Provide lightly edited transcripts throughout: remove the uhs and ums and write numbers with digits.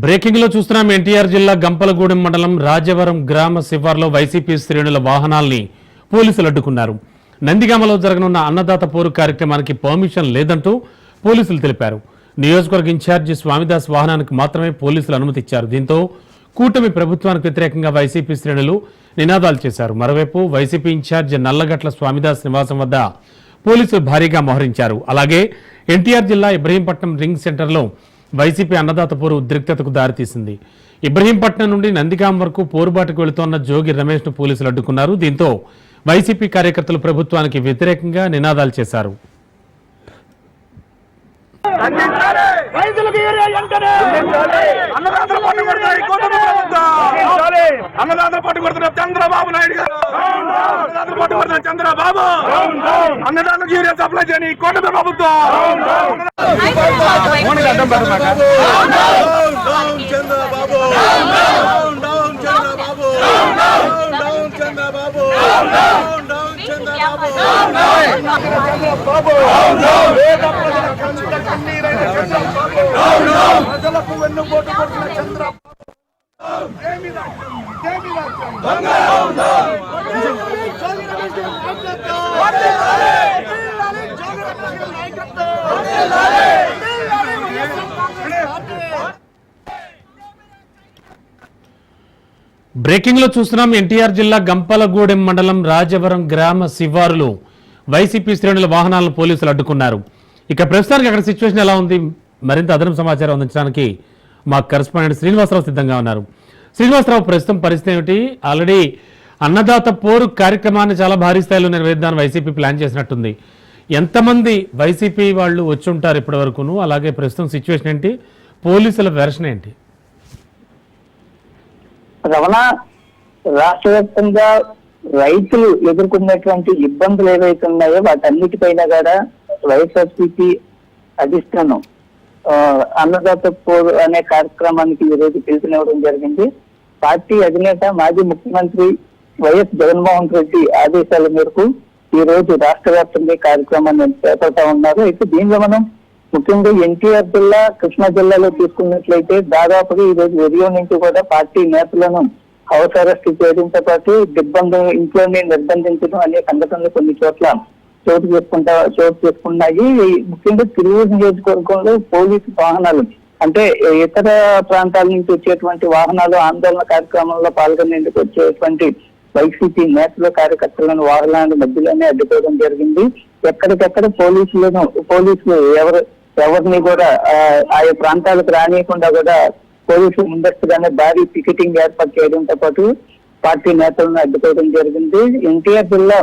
Breaking లో చూస్తున్నాం. ఎన్టీఆర్ జిల్లా గంపలగూడెం మండలం రాజవరం గ్రామ శివార్లో వైసీపీ శ్రేణుల వాహనాల్ని పోలీసులు అడ్డుకున్నారు. నందిగామలో జరగనున్న అన్నదాత పోరు కార్యక్రమానికి పర్మిషన్ లేదంటూ పోలీసులు తెలిపారు. నియోజకవర్గ ఇన్ఛార్జి స్వామిదాస్ వాహనానికి మాత్రమే పోలీసులు అనుమతి ఇచ్చారు. దీంతో కూటమి ప్రభుత్వానికి వ్యతిరేకంగా వైసీపీ శ్రేణులు నినాదాలు చేశారు. మరోవైపు వైసీపీ ఇన్ఛార్జి నల్లగట్ల స్వామిదాస్ నివాసం వద్ద పోలీసులు భారీగా మోహరించారు. అలాగే ఎన్టీఆర్ జిల్లా ఇబ్రహీంపట్నం రింగ్ సెంటర్లో వైసీపీ అన్నదాత పోరు ఉద్రిక్తతకు దారితీసింది. ఇబ్రహీంపట్నం నుండి నందిగాం వరకు పోరుబాటుకు వెళుతోన్న జోగి రమేష్ ను పోలీసులు అడ్డుకున్నారు. దీంతో వైసీపీ కార్యకర్తలు ప్రభుత్వానికి వ్యతిరేకంగా నినాదాలు చేశారు. అన్నదాతలు పట్టుకొడుతున్న చంద్రబాబు నాయుడు గారు, అన్నదాతలు పట్టుకొడుతున్న చంద్రబాబు, అన్నదాతలకు యూరియా సప్లై చేయని కూటమి ప్రభుత్వం. ప్రజలకు వెన్నుపోటు కొడుతున్న చంద్రబాబు. బ్రేకింగ్ లో చూస్తున్నాం. ఎన్టీఆర్ జిల్లా గంపలగూడెం మండలం రాజవరం గ్రామ శివారులో వైసీపీ శ్రేణుల వాహనాలను పోలీసులు అడ్డుకున్నారు. ఇక ప్రస్తుతానికి అక్కడ సిచ్యువేషన్ ఎలా ఉంది, మరింత అదనపు సమాచారం అందించడానికి మా కరెస్పాండెంట్ శ్రీనివాసరావు సిద్ధంగా ఉన్నారు. శ్రీనివాసరావు, ప్రస్తుతం పరిస్థితి ఏమిటి? ఆల్రెడీ అన్నదాత పోరు కార్యక్రమాన్ని చాలా భారీ స్థాయిలో నిర్వహిద్దాన్ని వైసీపీ ప్లాన్ చేసినట్టుంది. ఎంతమంది వైసీపీ వాళ్ళు వచ్చి ఉంటారు ఇప్పటి వరకును? అలాగే ప్రస్తుతం సిచ్యువేషన్ ఏంటి, పోలీసుల వెర్షన్ ఏంటి? రమణ, రాష్ట్ర వ్యాప్తంగా రైతులు ఎదుర్కొన్నటువంటి ఇబ్బందులు ఏవైతే ఉన్నాయో వాటన్నిటిపైన కూడా వైఎస్ఆర్సీపీ అధిష్టానం అన్నదాత పోరు అనే కార్యక్రమానికి ఈ రోజు పిలుపునివ్వడం జరిగింది. పార్టీ అధినేత మాజీ ముఖ్యమంత్రి వైఎస్ జగన్మోహన్ రెడ్డి ఆదేశాల మేరకు ఈ రోజు రాష్ట్ర వ్యాప్తంగా కార్యక్రమాన్ని చేపడతా ఉన్నారు. అయితే దీనిలో మనం ముఖ్యంగా ఎన్టీఆర్ జిల్లా, కృష్ణా జిల్లాలో తీసుకున్నట్లయితే దాదాపుగా ఈ రోజు ఉదయం నుంచి కూడా పార్టీ నేతలను హౌస్ అరెస్ట్ చేయడంతో పాటు ఇంట్లోనే నిర్బంధించడం అనే సంఘటనలు కొన్ని చోట్ల చోటు చేసుకున్నాయి. ముఖ్యంగా తిరువూరు నియోజకవర్గంలో పోలీసు వాహనాలు, అంటే ఇతర ప్రాంతాల నుంచి వచ్చేటువంటి వాహనాలు ఆందోళన కార్యక్రమంలో పాల్గొనేందుకు వచ్చేటువంటి వైసీపీ నేతలు, కార్యకర్తలను వాహనాల మధ్యలోనే అడ్డుకోవడం జరిగింది. ఎక్కడికెక్కడ పోలీసులు ఎవరిని కూడా ఆయా ప్రాంతాలకు రానియకుండా కూడా పోలీసులు ముందస్తుగానే భారీ పికెటింగ్ ఏర్పాటు చేయడంతో పాటు పార్టీ నేతలను అడ్డుకోవడం జరిగింది. ఎన్టీఆర్ జిల్లా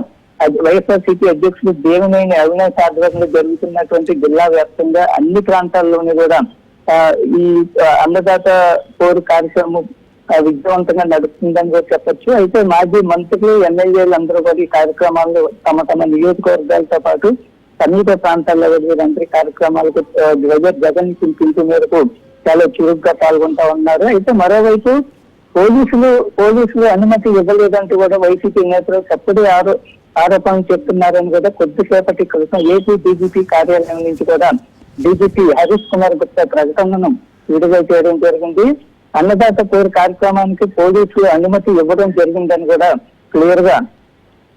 వైఎస్ఆర్సీపీ అధ్యక్షుడు దేవినేని అవినాష్ ఆధ్వర్యంలో జరుగుతున్నటువంటి జిల్లా వ్యాప్తంగా అన్ని ప్రాంతాల్లోని కూడా ఈ అన్నదాత పోరు కార్యక్రమం విజయవంతంగా నడుస్తుందని కూడా చెప్పొచ్చు. అయితే మాజీ మంత్రులు, ఎమ్మెల్యేలు అందరూ కూడా ఈ కార్యక్రమాల్లో తమ నియోజకవర్గాలతో పాటు సమీప ప్రాంతాల్లో వీరందరి కార్యక్రమాలకు జగన్ పిలుపు మేరకు చాలా చురుగ్గా పాల్గొంటా ఉన్నారు. అయితే మరోవైపు పోలీసులు అనుమతి ఇవ్వలేదంటూ కూడా వైసీపీ నేతలు తప్పుడు ఆరోపణలు చెప్తున్నారని కూడా కొద్దిసేపటి క్రితం ఏపీ డీజీపీ కార్యాలయం నుంచి కూడా డీజీపీ హరీష్ కుమార్ గుప్తా ప్రకటనను విడుదల చేయడం జరిగింది. అన్నదాత పోరు కార్యక్రమానికి పోలీసులు అనుమతి ఇవ్వడం జరిగిందని కూడా క్లియర్ గా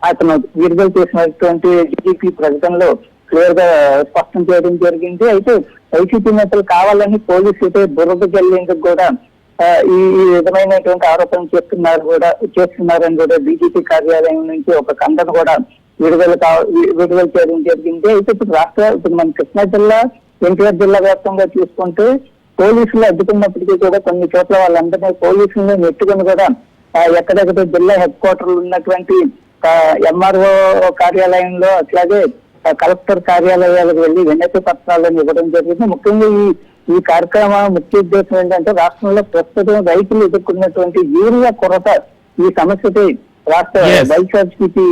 అతను విడుదల చేసినటువంటి డీజీపీ ప్రకటనలో క్లియర్ గా స్పష్టం చేయడం జరిగింది. అయితే వైసీపీ నేతలు కావాలని పోలీసులపై బురద జల్లేందుకు కూడా ఈ విధమైనటువంటి ఆరోపణలు చేస్తున్నారని కూడా బీజేపీ కార్యాలయం నుంచి ఒక ఖండన కూడా విడుదల చేయడం జరిగింది. అయితే ఇప్పుడు మన కృష్ణా జిల్లా, ఎన్టీఆర్ జిల్లా వ్యాప్తంగా చూసుకుంటే పోలీసులు అడ్డుకున్నప్పటికీ కూడా కొన్ని చోట్ల వాళ్ళందరినీ పోలీసులను నెట్టుకుని కూడా ఎక్కడెక్కడ జిల్లా హెడ్ క్వార్టర్లు ఉన్నటువంటి ఎంఆర్ఓ కార్యాలయంలో, అట్లాగే కలెక్టర్ కార్యాలయాలకు వెళ్లి వినతి పత్రాలను ఇవ్వడం జరిగింది. ముఖ్యంగా ఈ కార్యక్రమం ముఖ్య ఉద్దేశం ఏంటంటే రాష్ట్రంలో ప్రస్తుతం రైతులు ఎదుర్కొన్నటువంటి యూరియా కొరత, ఈ సమస్యపై రాష్ట్ర వైఎస్ఆర్సీపీ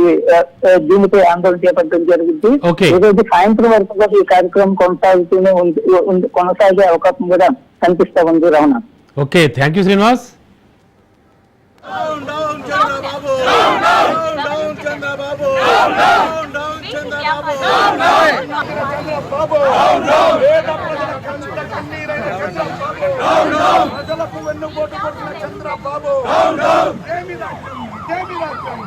దీనిపై ఆందోళన చేపట్టడం జరిగింది. ఈరోజు సాయంత్రం వరకు కూడా ఈ కార్యక్రమం కొనసాగే అవకాశం కూడా కనిపిస్తా ఉంది. Ramana, okay, thank you Srinivas. Chandrababu ప్రజలకు వెన్నుపోటు కొట్టిన చంద్రబాబు ఏమి రాజ్యం? ఇదేమి రాజ్యం?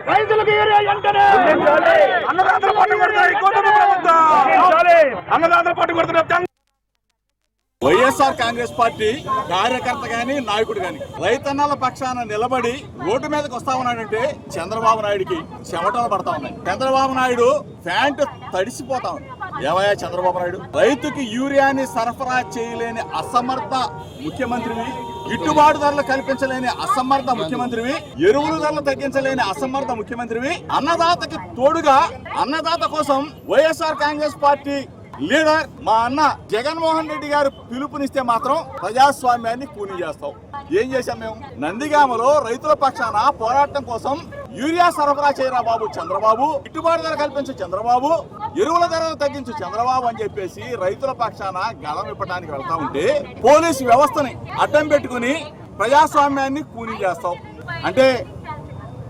రైతులకు అన్నదాతలు పట్టుబడుతున్నారు ఈ కూటమి ప్రభుత్వం. అన్నదాతలు పట్టుబడుతున్నారు. వైఎస్ఆర్ కాంగ్రెస్ పార్టీ కార్యకర్త గాని నాయకుడు గాని రైతన్నల పక్షాన నిలబడి ఓటు మీదకి వస్తా ఉన్నాడంటే చంద్రబాబు నాయుడికి చెమటలు పడతా ఉన్నాయి. చంద్రబాబు నాయుడు ప్యాంటు తడిసిపోతా ఉంది. ఏమయ్యా చంద్రబాబు నాయుడు, రైతుకి యూరియాని సరఫరా చేయలేని అసమర్థ ముఖ్యమంత్రివి, గిట్టుబాటు ధరలు కల్పించలేని అసమర్థ ముఖ్యమంత్రివి, ఎరువుల ధరలు తగ్గించలేని అసమర్థ ముఖ్యమంత్రివి, అన్నదాతకి తోడుగా అన్నదాత కోసం వైఎస్ఆర్ కాంగ్రెస్ పార్టీ లీడర్ మా అన్న జగన్మోహన్ రెడ్డి గారు పిలుపునిస్తే మాత్రం ప్రజాస్వామ్యాన్ని కూని చేస్తాం. ఏం చేశాం మేము? నందిగామలో రైతుల పక్షాన పోరాటం కోసం యూరియా సరఫరా చేయరా బాబు చంద్రబాబు, గిట్టుబాటు ధర కల్పించు చంద్రబాబు, ఎరువుల ధరలు తగ్గించు చంద్రబాబు అని చెప్పేసి రైతుల పక్షాన గళం ఇప్పడానికి వెళ్తా ఉంటే పోలీసు వ్యవస్థని అడ్డం పెట్టుకుని ప్రజాస్వామ్యాన్ని కూని చేస్తాం. అంటే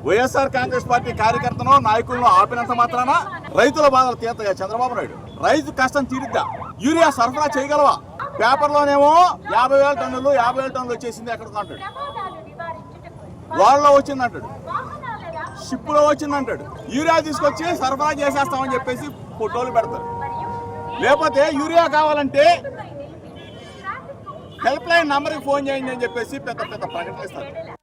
వైఎస్ఆర్ కాంగ్రెస్ పార్టీ కార్యకర్తను నాయకులను ఆపినంత మాత్రాన రైతుల బాధలు తీర్తగా చంద్రబాబు నాయుడు? రైతు కష్టం తీరిద్దా? యూరియా సరఫరా చేయగలవా? పేపర్లోనేమో 50,000 టన్నులు 50,000 టన్నులు వచ్చేసింది ఎక్కడ అంటాడు, వాళ్ళలో వచ్చిందంటాడు, షిప్పులో వచ్చిందంటాడు. యూరియా తీసుకొచ్చి సరఫరా చేసేస్తామని చెప్పేసి ఫోటోలు పెడతారు. లేకపోతే యూరియా కావాలంటే హెల్ప్ లైన్ నంబర్కి ఫోన్ చేయండి అని చెప్పేసి పెద్ద పెద్ద ప్రకటన ఇస్తారు.